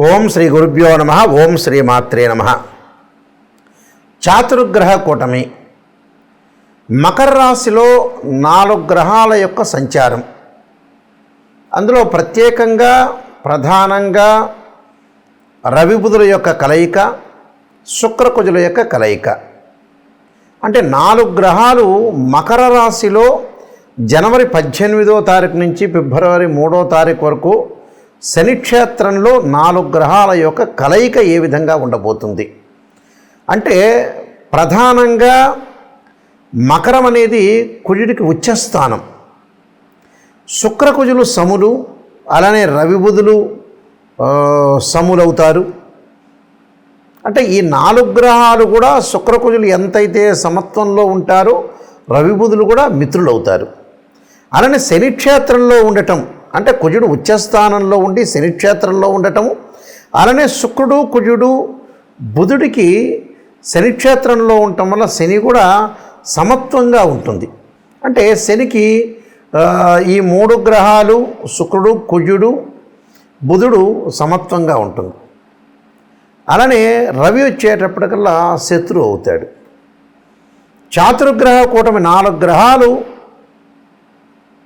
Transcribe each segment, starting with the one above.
ఓం శ్రీ గురుభ్యో నమ. ఓం శ్రీ మాత్రే నమ. చాతుర్గ్రహ కూటమి మకర రాశిలో 4 గ్రహాల యొక్క సంచారం. అందులో ప్రత్యేకంగా ప్రధానంగా రవి బుధుల యొక్క కలయిక, శుక్రకుజుల యొక్క కలయిక. అంటే 4 గ్రహాలు మకర రాశిలో జనవరి 18వ తారీఖు నుంచి ఫిబ్రవరి 3వ తారీఖు వరకు శనిక్షేత్రంలో 4 గ్రహాల యొక్క కలయిక ఏ విధంగా ఉండబోతుంది అంటే, ప్రధానంగా మకరం అనేది కుజుడికి ఉచ్చస్థానం, శుక్రకుజులు సములు, అలానే రవి బుధులు సములవుతారు. అంటే ఈ 4 గ్రహాలు కూడా శుక్రకుజులు ఎంతైతే సమత్వంలో ఉంటారో రవి బుధులు కూడా మిత్రులు అవుతారు. అలానే శనిక్షేత్రంలో ఉండటం అంటే కుజుడు ఉచ్చస్థానంలో ఉండి శనిక్షేత్రంలో ఉండటము, అలానే శుక్రుడు కుజుడు బుధుడికి శనిక్షేత్రంలో ఉండటం వల్ల శని కూడా సమత్వంగా ఉంటుంది. అంటే శనికి ఈ 3 గ్రహాలు శుక్రుడు కుజుడు బుధుడు సమత్వంగా ఉంటుంది. అలానే రవి వచ్చేటప్పటికల్లా శత్రువు అవుతాడు. చాతుర్గ్రహ కూటమి 4 గ్రహాలు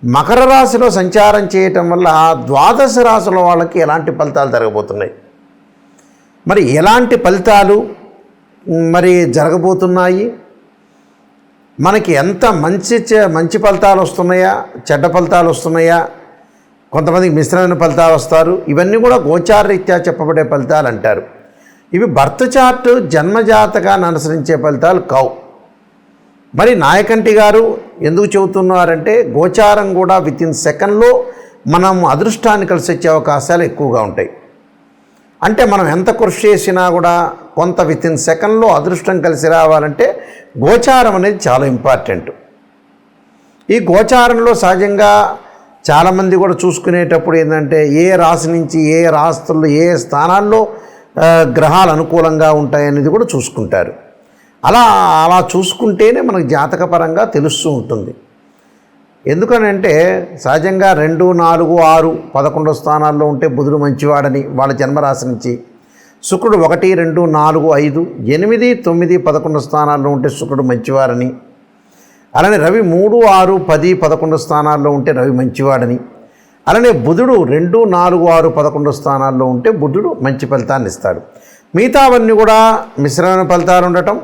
మకర రాశిలో సంచారం చేయటం వల్ల ద్వాదశ రాశుల వాళ్ళకి ఎలాంటి ఫలితాలు జరగబోతున్నాయి, మరి ఎలాంటి ఫలితాలు మరి జరగబోతున్నాయి, మనకి ఎంత మంచి ఫలితాలు వస్తున్నాయా, చెడ్డ ఫలితాలు వస్తున్నాయా, కొంతమందికి మిశ్రమైన ఫలితాలు వస్తారు. ఇవన్నీ కూడా గోచారరీత్యా చెప్పబడే ఫలితాలు అంటారు. ఇవి బర్త్ చార్ట్ జన్మజాతకాన్ని అనుసరించే ఫలితాలు కావు. మరి నాయకంటి గారు ఎందుకు చెబుతున్నారంటే, గోచారం కూడా వితిన్ సెకండ్లో మనం అదృష్టాన్ని కలిసి వచ్చే అవకాశాలు ఎక్కువగా ఉంటాయి. అంటే మనం ఎంత కృషి చేసినా కూడా కొంత వితిన్ సెకండ్లో అదృష్టం కలిసి రావాలంటే గోచారం అనేది చాలా ఇంపార్టెంట్. ఈ గోచారంలో సహజంగా చాలామంది కూడా చూసుకునేటప్పుడు ఏంటంటే, ఏ రాశి నుంచి ఏ రాశుల్లో ఏ స్థానాల్లో గ్రహాలు అనుకూలంగా ఉంటాయనేది కూడా చూసుకుంటారు. అలా చూసుకుంటేనే మనకు జాతకపరంగా తెలుస్తూ ఉంటుంది. ఎందుకనంటే సహజంగా 2, 4, 6, 11 స్థానాల్లో ఉంటే బుధుడు మంచివాడని వాళ్ళ జన్మరాశి నుంచి, శుక్రుడు 1, 2, 4, 5, 8, 9, 11 స్థానాల్లో ఉంటే శుక్రుడు మంచివారని, అలానే రవి 3, 6, 10, 11 స్థానాల్లో ఉంటే రవి మంచివాడని, అలానే బుధుడు 2, 4, 6, 11 స్థానాల్లో ఉంటే బుధుడు మంచి ఫలితాన్ని ఇస్తాడు. మిగతావన్నీ కూడా మిశ్రమైన ఫలితాలు ఉండటం,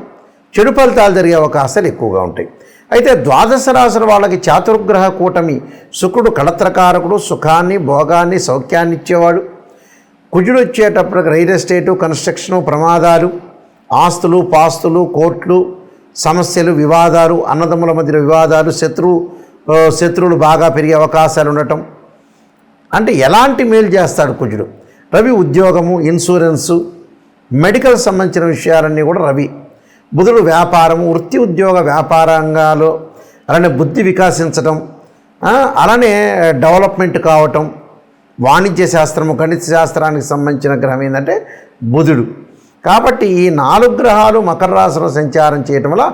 చెడు ఫలితాలు జరిగే అవకాశాలు ఎక్కువగా ఉంటాయి. అయితే ద్వాదశ రాశుల వాళ్ళకి చాతుర్గ్రహ కూటమి శుక్రుడు కళత్రకారకుడు, సుఖాన్ని భోగాన్ని సౌఖ్యాన్ని ఇచ్చేవాడు. కుజుడు వచ్చేటప్పటికి రియల్ ఎస్టేటు, కన్స్ట్రక్షను, ప్రమాదాలు, ఆస్తులు పాస్తులు, కోర్టులు, సమస్యలు, వివాదాలు, అన్నదమ్ముల మధ్య వివాదాలు, శత్రువులు బాగా పెరిగే అవకాశాలు ఉండటం. అంటే ఎలాంటి మేలు చేస్తాడు కుజుడు? రవి ఉద్యోగము, ఇన్సూరెన్సు, మెడికల్ సంబంధించిన విషయాలన్నీ కూడా రవి. బుధుడు వ్యాపారము, వృత్తి ఉద్యోగ వ్యాపార రంగాలు, అలానే బుద్ధి వికాసించడం, అలానే డెవలప్మెంట్ కావటం, వాణిజ్య శాస్త్రము, గణిత శాస్త్రానికి సంబంధించిన గ్రహం ఏంటంటే బుధుడు. కాబట్టి ఈ 4 గ్రహాలు మకర రాశిలో సంచారం చేయటం వల్ల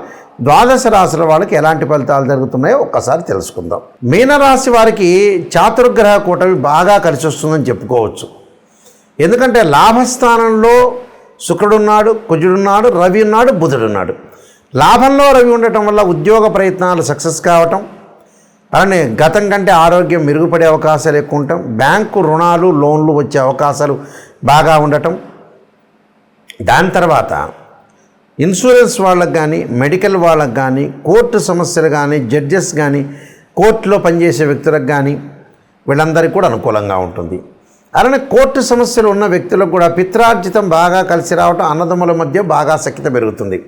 ద్వాదశ రాశుల వాళ్ళకి ఎలాంటి ఫలితాలు జరుగుతున్నాయో ఒక్కసారి తెలుసుకుందాం. మీనరాశి వారికి చాతుర్గ్రహ కూటమి బాగా కలిసి వస్తుందని చెప్పుకోవచ్చు. ఎందుకంటే లాభస్థానంలో శుక్రుడున్నాడు, కుజుడున్నాడు, రవి ఉన్నాడు, బుధుడున్నాడు. లాభంలో రవి ఉండటం వల్ల ఉద్యోగ ప్రయత్నాలు సక్సెస్ కావటం, అలానే గతం కంటే ఆరోగ్యం మెరుగుపడే అవకాశాలు ఎక్కువ ఉండటం, బ్యాంకు రుణాలు లోన్లు వచ్చే అవకాశాలు బాగా ఉండటం. దాని తర్వాత ఇన్సూరెన్స్ వాళ్ళకు కానీ, మెడికల్ వాళ్ళకు కానీ, కోర్టు సమస్యలు కానీ, జడ్జెస్ కానీ, కోర్టులో పనిచేసే వ్యక్తులకు కానీ వీళ్ళందరికీ కూడా అనుకూలంగా ఉంటుంది. అలానే కోర్టు సమస్యలు ఉన్న వ్యక్తులకు కూడా పిత్రార్జితం బాగా కలిసి రావటం, అన్నదమ్ముల మధ్య బాగా సఖ్యత పెరుగుతుంది.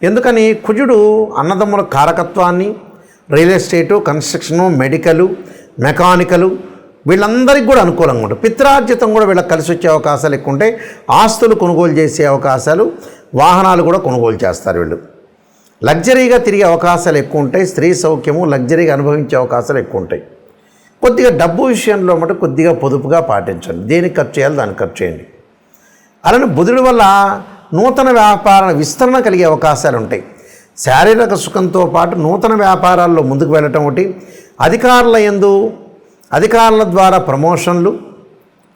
ఎందుకని కుజుడు అన్నదమ్ముల కారకత్వాన్ని, real estate, construction, medical, mechanical వీళ్ళందరికీ కూడా అనుకూలంగా ఉంటుంది. పిత్రార్జితం కూడా వీళ్ళకి కలిసి వచ్చే అవకాశాలు ఎక్కువ ఉంటాయి. ఆస్తులు కొనుగోలు చేసే అవకాశాలు, వాహనాలు కూడా కొనుగోలు చేస్తారు వీళ్ళు. లగ్జరీగా తిరిగే అవకాశాలు ఎక్కువ ఉంటాయి. స్త్రీ సౌఖ్యము, లగ్జరీగా అనుభవించే అవకాశాలు ఎక్కువ ఉంటాయి. కొద్దిగా డబ్బు విషయంలో మటు కొద్దిగా పొదుపుగా పాటించండి. దేనికి ఖర్చు చేయాలి దానికి ఖర్చు చేయండి. అలానే బుధుడి వల్ల నూతన వ్యాపార విస్తరణ కలిగే అవకాశాలు ఉంటాయి. శారీరక సుఖంతో పాటు నూతన వ్యాపారాల్లో ముందుకు వెళ్ళటం ఒకటి, అధికారుల ద్వారా ప్రమోషన్లు,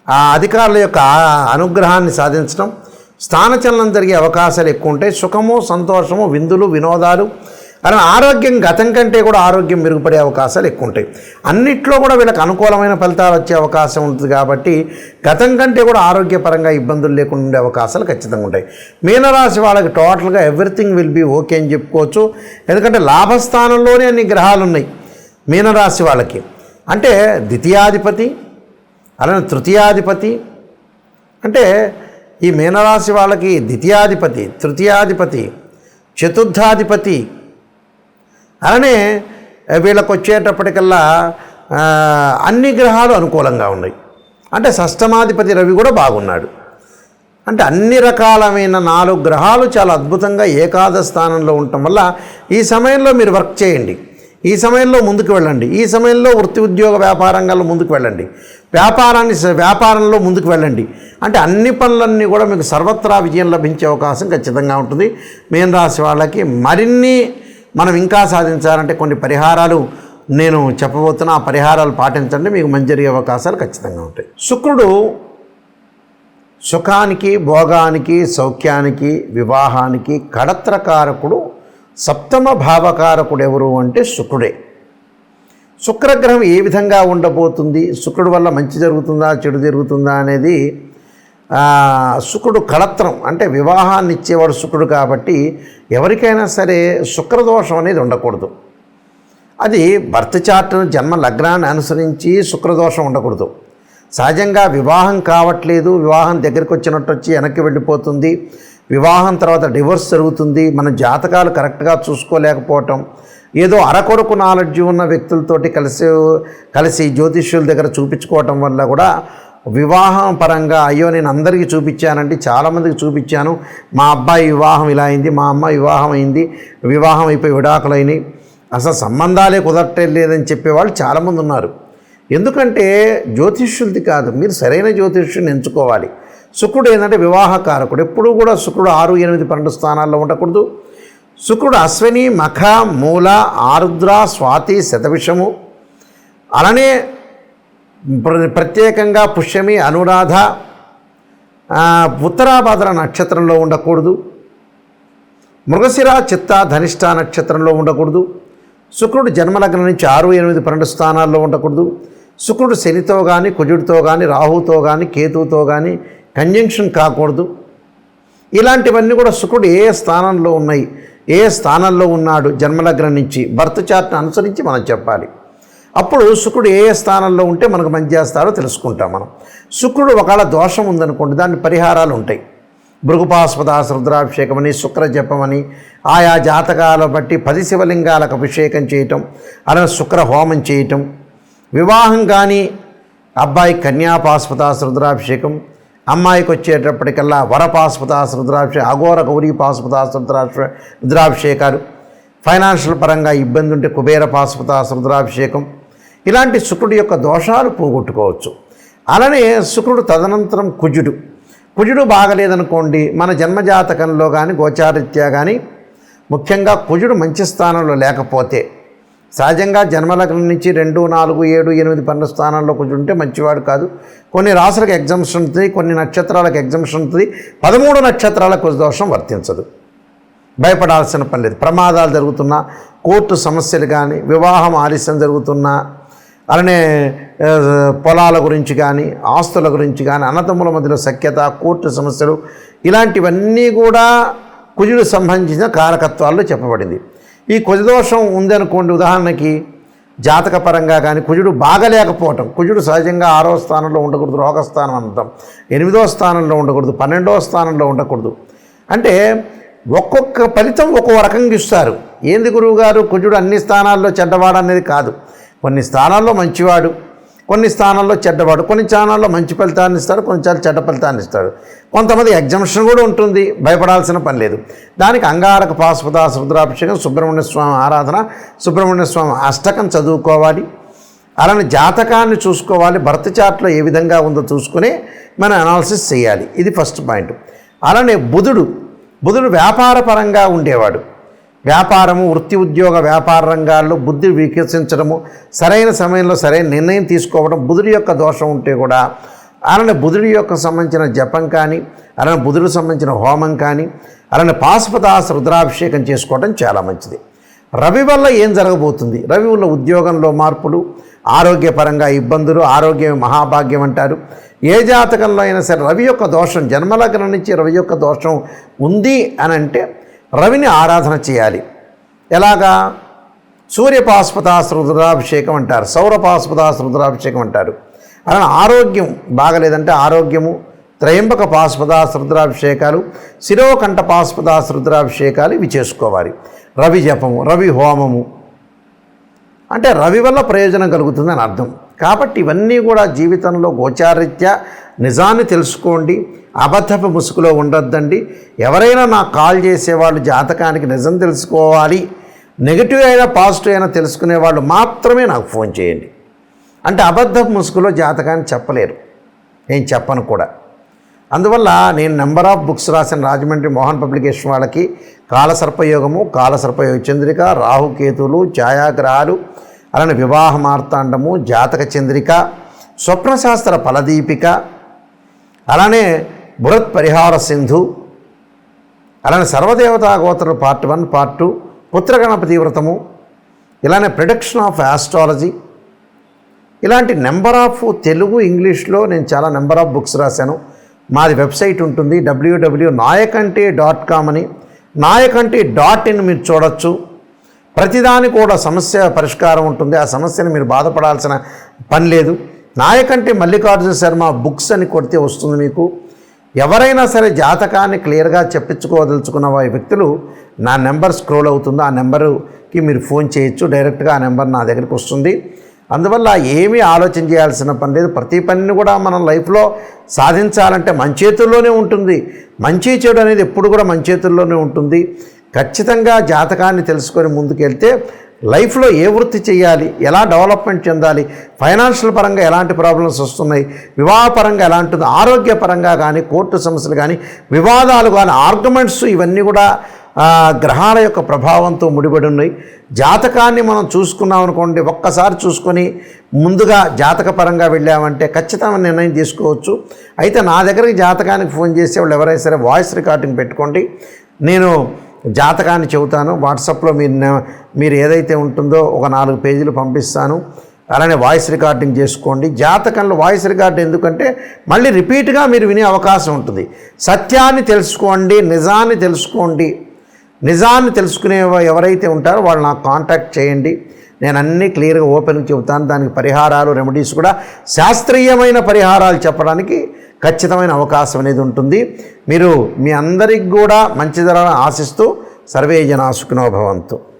ఆ అధికారుల యొక్క అనుగ్రహాన్ని సాధించడం, స్థానచలనం జరిగే అవకాశాలు ఎక్కువ ఉంటాయి. సుఖము, సంతోషము, విందులు, వినోదాలు, అలా ఆరోగ్యం గతం కంటే కూడా ఆరోగ్యం మెరుగుపడే అవకాశాలు ఎక్కువ ఉంటాయి. అన్నిట్లో కూడా వీళ్ళకి అనుకూలమైన ఫలితాలు వచ్చే అవకాశం ఉంటుంది కాబట్టి గతం కంటే కూడా ఆరోగ్యపరంగా ఇబ్బందులు లేకుండా ఉండే అవకాశాలు ఖచ్చితంగా ఉంటాయి. మీనరాశి వాళ్ళకి టోటల్గా ఎవ్రీథింగ్ విల్ బీ ఓకే అని చెప్పుకోవచ్చు. ఎందుకంటే లాభస్థానంలోనే అన్ని గ్రహాలు ఉన్నాయి మీనరాశి వాళ్ళకి. అంటే ద్వితీయాధిపతి, అలానే తృతీయాధిపతి, అంటే ఈ మీనరాశి వాళ్ళకి ద్వితీయాధిపతి, తృతీయాధిపతి, చతుర్థాధిపతి, అలానే వీళ్ళకు వచ్చేటప్పటికల్లా అన్ని గ్రహాలు అనుకూలంగా ఉన్నాయి. అంటే షష్టమాధిపతి రవి కూడా బాగున్నాడు. అంటే అన్ని రకాలమైన 4 గ్రహాలు చాలా అద్భుతంగా ఏకాదశ స్థానంలో ఉండటం వల్ల ఈ సమయంలో మీరు వర్క్ చేయండి, ఈ సమయంలో ముందుకు వెళ్ళండి, ఈ సమయంలో వృత్తి ఉద్యోగ వ్యాపార రంగాల్లో ముందుకు వెళ్ళండి, వ్యాపారంలో ముందుకు వెళ్ళండి. అంటే అన్ని పనులన్నీ కూడా మీకు సర్వత్రా విజయం లభించే అవకాశం ఖచ్చితంగా ఉంటుంది. మీన రాశి వాళ్ళకి మరిన్ని మనం ఇంకా సాధించాలంటే కొన్ని పరిహారాలు నేను చెప్పబోతున్నా. ఆ పరిహారాలు పాటించండి, మీకు మంచి జరిగే అవకాశాలు ఖచ్చితంగా ఉంటాయి. శుక్రుడు సుఖానికి, భోగానికి, సౌఖ్యానికి, వివాహానికి కడత్రకారకుడు. సప్తమ భావకారకుడు ఎవరు అంటే శుక్రుడే. శుక్రగ్రహం ఏ విధంగా ఉండబోతుంది, శుక్రుడు వల్ల మంచి జరుగుతుందా చెడు జరుగుతుందా అనేది శుక్రుడు కళత్రం అంటే వివాహాన్ని ఇచ్చేవాడు శుక్రుడు కాబట్టి ఎవరికైనా సరే శుక్రదోషం అనేది ఉండకూడదు. అది బర్త్ చార్ట్ను జన్మ లగ్నాన్ని అనుసరించి శుక్రదోషం ఉండకూడదు. సహజంగా వివాహం కావట్లేదు, వివాహం దగ్గరికి వచ్చినట్టు వచ్చి వెనక్కి వెళ్ళిపోతుంది, వివాహం తర్వాత డివోర్స్ జరుగుతుంది, మన జాతకాలు కరెక్ట్గా చూసుకోలేకపోవటం, ఏదో అరకొరకు నాలెడ్జ్ ఉన్న వ్యక్తులతోటి కలిసి జ్యోతిష్యుల దగ్గర చూపించుకోవటం వల్ల కూడా వివాహం పరంగా అయ్యో నేను అందరికీ చూపించానంటే చాలామందికి చూపించాను, మా అబ్బాయి వివాహం ఇలా అయింది, మా అమ్మాయి వివాహం అయింది, వివాహం అయిపోయి విడాకులైనవి, అసలు సంబంధాలే కుదరట్లేదని చెప్పేవాళ్ళు చాలామంది ఉన్నారు. ఎందుకంటే జ్యోతిష్యులది కాదు, మీరు సరైన జ్యోతిష్యుని ఎంచుకోవాలి. శుక్రుడు ఏంటంటే వివాహకారకుడు. ఎప్పుడూ కూడా శుక్రుడు 6, 8, 12 స్థానాల్లో ఉండకూడదు. శుక్రుడు అశ్విని, మఖ, మూల, ఆరుద్ర, స్వాతి, శతవిషము, అలానే ప్రత్యేకంగా పుష్యమి, అనురాధ, ఉత్తరాభాద్ర నక్షత్రంలో ఉండకూడదు. మృగశిర, చిత్త, ధనిష్ట నక్షత్రంలో ఉండకూడదు. శుక్రుడు జన్మలగ్నం నుంచి 6, 8, 12 స్థానాల్లో ఉండకూడదు. శుక్రుడు శనితో కానీ, కుజుడితో కానీ, రాహుతో కానీ, కేతువుతో కానీ కంజంక్షన్ కాకూడదు. ఇలాంటివన్నీ కూడా శుక్రుడు ఏ స్థానంలో ఉన్నాయి, ఏ స్థానంలో ఉన్నాడు జన్మలగ్నం నుంచి బర్త్ చార్ట్ని అనుసరించి మనం చెప్పాలి. అప్పుడు శుక్రుడు ఏ స్థానంలో ఉంటే మనకు మంచి చేస్తాడో తెలుసుకుంటాం మనం. శుక్రుడు ఒకవేళ దోషం ఉందనుకోండి, దాని పరిహారాలు ఉంటాయి. భృగుపాస్పదాస రుద్రాభిషేకం అని, శుక్ర జపమని, ఆయా జాతకాల బట్టి 10 శివలింగాలకు అభిషేకం చేయటం, అలానే శుక్ర హోమం చేయటం. వివాహం కానీ అబ్బాయి కన్యాపాస్పదాస రుద్రాభిషేకం, అమ్మాయికి వచ్చేటప్పటికల్లా వరపాస్పదాస రుద్రాభిషేకం, అఘోర గౌరీ పాస్పదాస రుద్రాభిషేకాలు. ఫైనాన్షియల్ పరంగా ఇబ్బంది ఉంటే కుబేర పాస్పదాస రుద్రాభిషేకం. ఇలాంటి శుక్రుడి యొక్క దోషాలు పోగొట్టుకోవచ్చు. అలానే శుక్రుడు తదనంతరం కుజుడు బాగలేదనుకోండి, మన జన్మజాతకంలో కానీ గోచారీత్యా కానీ ముఖ్యంగా కుజుడు మంచి స్థానంలో లేకపోతే, సహజంగా జన్మలగ్నం నుంచి 2, 4, 7, 8, 12 స్థానాల్లో కుజుడు ఉంటే మంచివాడు కాదు. కొన్ని రాశులకు ఎగ్జామ్షన్ ఉంటుంది, కొన్ని నక్షత్రాలకు ఎగ్జామ్షన్ ఉంటుంది. 13 నక్షత్రాలకు కుజ దోషం వర్తించదు. భయపడాల్సిన పని లేదు. ప్రమాదాలు జరుగుతున్నా, కోర్టు సమస్యలు కానీ, వివాహం ఆలస్యం జరుగుతున్నా, అలానే పొలాల గురించి కానీ, ఆస్తుల గురించి కానీ, అన్నదమ్ముల మధ్యలో సఖ్యత, కోర్టు సమస్యలు, ఇలాంటివన్నీ కూడా కుజుడు సంబంధించిన కారకత్వాల్లో చెప్పబడింది. ఈ కుజదోషం ఉందనుకోండి, ఉదాహరణకి జాతకపరంగా కానీ కుజుడు బాగలేకపోవటం, కుజుడు సహజంగా 6వ స్థానంలో ఉండకూడదు, రోగస్థానం అంటాం, 8వ స్థానంలో ఉండకూడదు, 12వ స్థానంలో ఉండకూడదు. అంటే ఒక్కొక్క ఫలితం ఒక్కో రకంగా ఇస్తారు. ఏంది గురువుగారు కుజుడు అన్ని స్థానాల్లో చెడ్డవాడు అనేది కాదు. కొన్ని స్థానాల్లో మంచివాడు, కొన్ని స్థానాల్లో చెడ్డవాడు, కొన్ని స్థానాల్లో మంచి ఫలితాన్ని ఇస్తాడు, కొన్నిసార్లు చెడ్డ ఫలితాన్ని ఇస్తాడు. కొంతమంది ఎగ్జామ్షన్ కూడా ఉంటుంది, భయపడాల్సిన పని లేదు. దానికి అంగారక పాశుపతాస రుద్రాభిషేకం, సుబ్రహ్మణ్య స్వామి ఆరాధన, సుబ్రహ్మణ్య స్వామి అష్టకం చదువుకోవాలి. అలానే జాతకాన్ని చూసుకోవాలి, భర్త చార్ట్లో ఏ విధంగా ఉందో చూసుకుని మనం అనాలిసిస్ చేయాలి. ఇది ఫస్ట్ పాయింట్. అలానే బుధుడు వ్యాపార పరంగా ఉండేవాడు. వ్యాపారము, వృత్తి ఉద్యోగ వ్యాపార రంగాల్లో బుద్ధి వికసించడము, సరైన సమయంలో సరైన నిర్ణయం తీసుకోవడం, బుధుడి యొక్క దోషం ఉంటే కూడా అలానే బుధుడి యొక్క సంబంధించిన జపం కానీ, అలానే బుధుడికి సంబంధించిన హోమం కానీ, అలానే పాశుపతాస్త్ర రుద్రాభిషేకం చేసుకోవడం చాలా మంచిది. రవి వల్ల ఏం జరగబోతుంది? రవి వల్ల ఉద్యోగంలో మార్పులు, ఆరోగ్యపరంగా ఇబ్బందులు, ఆరోగ్యం మహాభాగ్యం అంటారు. ఏ జాతకంలో అయినా సరే రవి యొక్క దోషం, జన్మలగ్నం నుంచి రవి యొక్క దోషం ఉంది అని అంటే రవిని ఆరాధన చేయాలి. ఎలాగా? సూర్య పాశుపతాస్త్ర రుద్రాభిషేకం అంటారు, సౌర పాశుపతాస్త్ర రుద్రాభిషేకం అంటారు. అలానే ఆరోగ్యం బాగలేదంటే ఆరోగ్యము, త్రయంబక పాశుపతాస్త్ర రుద్రాభిషేకాలు, శిరోకంఠ పాశుపతాస్త్ర రుద్రాభిషేకాలు ఇవి చేసుకోవాలి. రవి జపము, రవి హోమము అంటే రవి వల్ల ప్రయోజనం కలుగుతుందని అర్థం. కాబట్టి ఇవన్నీ కూడా జీవితంలో గోచారీత్యా నిజాన్ని తెలుసుకోండి, అబద్ధపు ముసుగులో ఉండొద్దండి. ఎవరైనా నాకు కాల్ చేసేవాళ్ళు జాతకానికి నిజం తెలుసుకోవాలి, నెగిటివ్ అయినా పాజిటివ్ అయినా తెలుసుకునే వాళ్ళు మాత్రమే నాకు ఫోన్ చేయండి. అంటే అబద్ధపు ముసుగులో జాతకాన్ని చెప్పలేరు, నేను చెప్పను కూడా. అందువల్ల నేను నెంబర్ ఆఫ్ బుక్స్ రాసిన రాజమండ్రి మోహన్ పబ్లికేషన్ వాళ్ళకి కాలసర్పయోగము, కాలసర్పయోగ చంద్రిక, రాహుకేతువులు, ఛాయాగ్రహాలు, అలానే వివాహ మార్తాండము, జాతక చంద్రిక, స్వప్నశాస్త్ర ఫలదీపిక, అలానే బృహత్ పరిహార సింధు, అలానే సర్వదేవతా గోత్ర పార్ట్ 1, పార్ట్ 2, పుత్రగణపతి వ్రతము, ఇలానే ప్రిడిక్షన్ ఆఫ్ ఆస్ట్రాలజీ, ఇలాంటి నెంబర్ ఆఫ్ తెలుగు ఇంగ్లీష్లో నేను చాలా నెంబర్ ఆఫ్ బుక్స్ రాశాను. మాది వెబ్సైట్ ఉంటుంది www.nayakanti.com అని, nayakanti.in మీరు చూడొచ్చు. ప్రతిదాని కూడా సమస్య పరిష్కారం ఉంటుంది, ఆ సమస్యను మీరు బాధపడాల్సిన పని లేదు. నాయకంటి మల్లికార్జున శర్మ బుక్స్ అని కొడితే వస్తుంది మీకు. ఎవరైనా సరే జాతకాన్ని క్లియర్గా చెప్పించుకోదలుచుకున్న వ్యక్తులు నా నెంబర్ స్క్రోల్ అవుతుందో ఆ నెంబర్కి మీరు ఫోన్ చేయొచ్చు, డైరెక్ట్గా ఆ నెంబర్ నా దగ్గరికి వస్తుంది. అందువల్ల ఏమీ ఆలోచన చేయాల్సిన పని లేదు. ప్రతి పనిని కూడా మనం లైఫ్లో సాధించాలంటే మన చేతుల్లోనే ఉంటుంది. మంచి చెడు అనేది ఎప్పుడు కూడా మన చేతుల్లోనే ఉంటుంది. ఖచ్చితంగా జాతకాన్ని తెలుసుకొని ముందుకెళ్తే లైఫ్లో ఏ వృత్తి చేయాలి, ఎలా డెవలప్మెంట్ చెందాలి, ఫైనాన్షియల్ పరంగా ఎలాంటి ప్రాబ్లమ్స్ వస్తున్నాయి, వివాహపరంగా ఎలాంటిది, ఆరోగ్యపరంగా కానీ, కోర్టు సమస్యలు కానీ, వివాదాలు కానీ, ఆర్గ్యుమెంట్స్ ఇవన్నీ కూడా గ్రహాల యొక్క ప్రభావంతో ముడిపడి ఉన్నాయి. జాతకాన్ని మనం చూసుకున్నాం అనుకోండి, ఒక్కసారి చూసుకొని ముందుగా జాతకపరంగా వెళ్ళామంటే ఖచ్చితంగా నిర్ణయం తీసుకోవచ్చు. అయితే నా దగ్గరికి జాతకానికి ఫోన్ చేసేవాళ్ళు ఎవరైనా సరే వాయిస్ రికార్డింగ్ పెట్టుకోండి, నేను జాతకాన్ని చెబుతాను. వాట్సాప్లో మీరు ఏదైతే ఉంటుందో ఒక 4 పేజీలు పంపిస్తాను. అలానే వాయిస్ రికార్డింగ్ చేసుకోండి. జాతకంలో వాయిస్ రికార్డ్ ఎందుకంటే మళ్ళీ రిపీట్గా మీరు వినే అవకాశం ఉంటుంది. సత్యాన్ని తెలుసుకోండి, నిజాన్ని తెలుసుకోండి. నిజాన్ని తెలుసుకునే ఎవరైతే ఉంటారో వాళ్ళు నాకు కాంటాక్ట్ చేయండి. నేను అన్నీ క్లియర్గా ఓపెన్గా చెబుతాను. దానికి పరిహారాలు, రెమెడీస్ కూడా శాస్త్రీయమైన పరిహారాలు చెప్పడానికి ఖచ్చితమైన అవకాశం అనేది ఉంటుంది. మీరు మీ అందరికి కూడా మంచి జరగాలని ఆశిస్తూ సర్వే జనా సుఖినో భవంతు.